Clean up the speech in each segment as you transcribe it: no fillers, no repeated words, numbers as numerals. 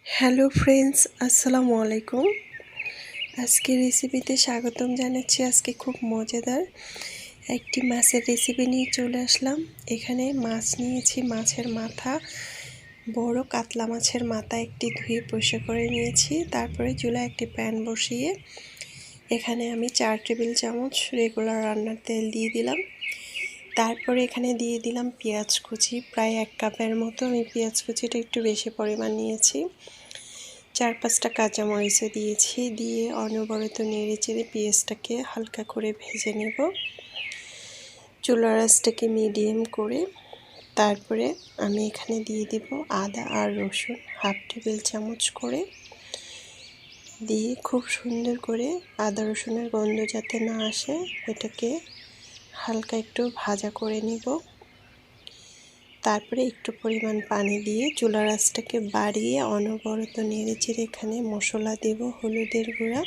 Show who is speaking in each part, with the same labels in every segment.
Speaker 1: Hello friends, আসসালামু আলাইকুম। আজকে রেসিপিতে স্বাগতম জানাচ্ছি। আজকে খুব মজাদার একটি মাছের রেসিপি নিয়ে চলে আসলাম। এখানে মাছ নিয়েছি, মাছের মাথা, বড় কাতলা মাছের মাথা একটি ধুয়ে পরিষ্কার করে নিয়েছি। তারপরে চুলায় একটি প্যান বসিয়ে এখানে আমি 4 টেবিল চামচ রেগুলার রান্নার তেল দিয়ে দিলাম। তারপরে এখানে দিয়ে দিলাম পেঁয়াজ কুচি, প্রায় 1 কাপের মতো। আমি পেঁয়াজ কুচিটা একটু বেশি পরিমাণ নিয়েছি। 4-5টা কাঁচামরিচও দিয়েছি, দিয়ে অনবরত নেড়ে চেড়ে পেঁয়াজটাকে হালকা করে ভেজে নেব। চুলার আঁচটাকে মিডিয়াম করে তারপরে আমি এখানে দিয়ে দিব আদা আর রসুন 1/2 টেবিল চামচ করে, দিয়ে খুব সুন্দর করে আদা রসুনের গন্ধ যাতে না আসে এটাকে হালকা একটু ভাজা করে নিব। তারপরে একটু পরিমাণ পানি দিয়ে চুলার আঁচটাকে বাড়িয়ে অনবরত নেড়ে চেড়ে এখানে মশলা দেব। হলুদের গুঁড়া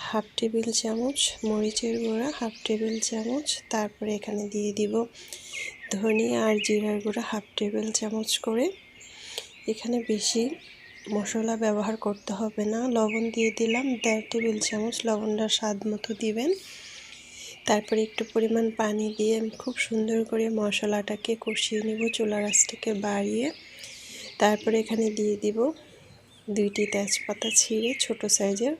Speaker 1: 1/2 টেবিল চামচ, মরিচের গুঁড়া 1/2 টেবিল চামচ, তারপরে এখানে দিয়ে দিব ধনিয়া আর জিরার গুঁড়া 1/2 টেবিল চামচ করে। এখানে বেশি মশলা ব্যবহার করতে হবে না। লবণ দিয়ে দিলাম 1.5 টেবিল চামচ, লবণটা স্বাদ মতো দিবেন। তারপরে একটু পরিমাণ পানি দিয়ে আমি খুব সুন্দর করে মশলাটাকে কষিয়ে নেব চুলার আঁচটাকে বাড়িয়ে। তারপরে এখানে দিয়ে দিব 2টি তেজপাতা ছিঁড়ে ছোট সাইজের।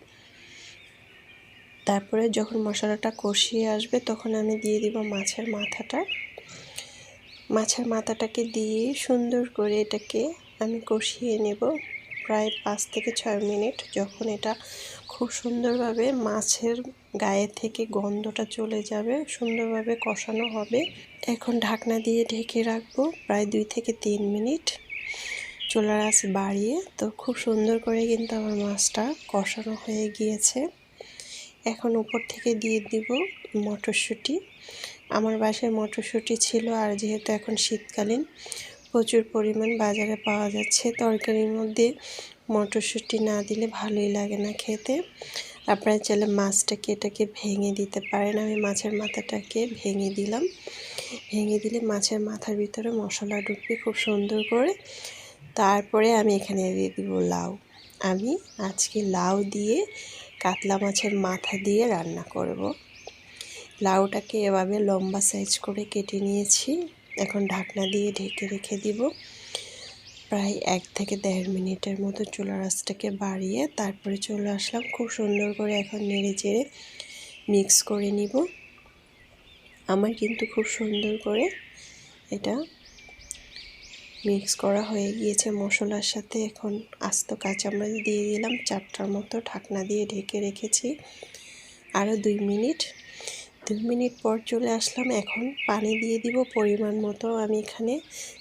Speaker 1: তারপরে যখন মশলাটা কষিয়ে আসবে তখন আমি দিয়ে দিব মাছের মাথাটাকে দিয়ে সুন্দর করে এটাকে আমি কষিয়ে নেব প্রায় 5 থেকে 6 মিনিট। যখন এটা খুব সুন্দরভাবে মাছের গায়ে থেকে গন্ধটা চলে যাবে, সুন্দরভাবে কষানো হবে। এখন ঢাকনা দিয়ে ঢেকে রাখবো প্রায় 2 থেকে 3 মিনিট চুলার আঁচ বাড়িয়ে। তো খুব সুন্দর করে কিন্তু আমার মাছটা কষানো হয়ে গিয়েছে। এখন উপর থেকে দিয়ে দিব মটরশুঁটি। আমার বাসায় মটরশুঁটি ছিল, আর যেহেতু এখন শীতকালীন প্রচুর পরিমাণ বাজারে পাওয়া যাচ্ছে, তরকারির মধ্যে মটরশুঁটি না দিলে ভালোই লাগে না খেতে। আপনারা চাইলে মাছটাকে এটাকে ভেঙে দিতে পারেন। আমি মাছের মাথাটাকে ভেঙে দিলাম। ভেঙে দিলে মাছের মাথার ভিতরে মশলা ঢুকবে খুব সুন্দর করে। তারপরে আমি এখানে দিয়ে দিব লাউ। আমি আজকে লাউ দিয়ে কাতলা মাছের মাথা দিয়ে রান্না করব। লাউটাকে এভাবে লম্বা সাইজ করে কেটে নিয়েছি। এখন ঢাকনা দিয়ে ঢেকে রেখে দিব প্রায় 1 থেকে 1.5 মিনিটের মতো চুলার আঁচটাকে বাড়িয়ে। তারপরে চলে আসলাম, খুব সুন্দর করে এখন নেড়ে চেড়ে মিক্স করে নিব। আমার কিন্তু খুব সুন্দর করে এটা মিক্স করা হয়ে গিয়েছে মশলার সাথে। এখন আস্ত কাঁচামরিচ দিয়ে দিলাম 4টার মতো, ঢাকনা দিয়ে ঢেকে রেখেছি আরও 2 মিনিট। 2 মিনিট পর চলে আসলাম। এখন পানি দিয়ে দিব পরিমাণ মতো। আমি এখানে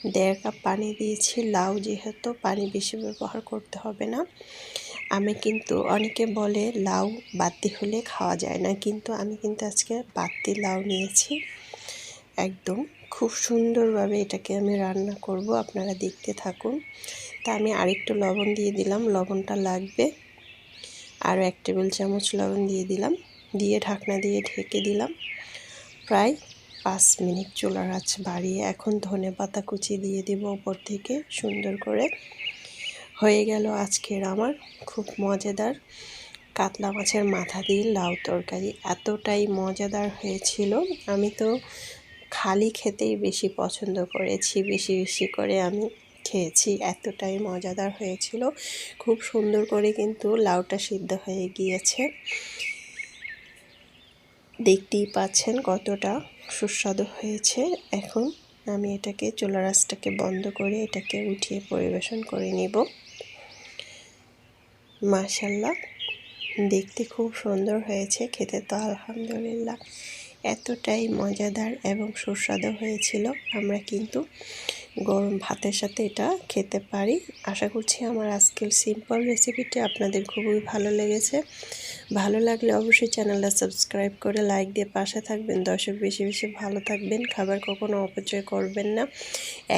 Speaker 1: 1.5 কাপ পানি দিয়েছি। লাউ যেহেতু পানি বেশি ব্যবহার করতে হবে না। আমি কিন্তু অনেকে বলে লাউ বাতি হলে খাওয়া যায় না, কিন্তু আমি কিন্তু আজকে বাতি লাউ নিয়েছি। একদম খুব সুন্দরভাবে এটাকে আমি রান্না করব, আপনারা দেখতে থাকুন। তা আমি আরেকটু লবণ দিয়ে দিলাম, লবণটা লাগবে। আরও 1 টেবিল চামচ লবণ দিয়ে দিলাম, দিয়ে ঢাকনা দিয়ে ঢেকে দিলাম প্রায় 5 মিনিট চুলার আঁচ বাড়িয়ে। এখন ধনেপাতা কুচি দিয়ে দিব উপর থেকে সুন্দর করে। হয়ে গেল আজকের আমার খুব মজাদার কাতলা মাছের মাথা দিয়ে লাউ তরকারি। এতটাই মজাদার হয়েছিল, আমি তো খালি খেতেই বেশি পছন্দ করেছি, বেশি বেশি করে আমি খেয়েছি, এতটাই মজাদার হয়েছিল। খুব সুন্দর করে কিন্তু লাউটা সিদ্ধ হয়ে গিয়েছে, দেখতেই পাচ্ছেন কতটা সুস্বাদু হয়েছে। এখন আমি এটাকে চুলার আঁচটাকে বন্ধ করে এটাকে উঠিয়ে পরিবেশন করে নেব। মাশাআল্লাহ, দেখতে খুব সুন্দর হয়েছে, খেতে তো আলহামদুলিল্লাহ এতটাই মজাদার এবং সুস্বাদু হয়েছিল। আমরা কিন্তু গরম ভাতের সাথে এটা খেতে পারি। আশা করছি আমার আজকের সিম্পল রেসিপিটি আপনাদের খুবই ভালো লেগেছে। ভালো লাগলে অবশ্যই চ্যানেলটা সাবস্ক্রাইব করে লাইক দিয়ে পাশে থাকবেন। দর্শক বেশি বেশি ভালো থাকবেন, খাবার কখনো অপচয় করবেন না।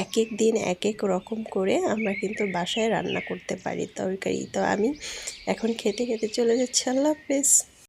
Speaker 1: এক এক দিন এক এক রকম করে আমরা কিন্তু বাসায় রান্না করতে পারি তরকারি। তো আমি এখন খেতে খেতে চলে যাচ্ছি। আল্লাহ হাফেজ।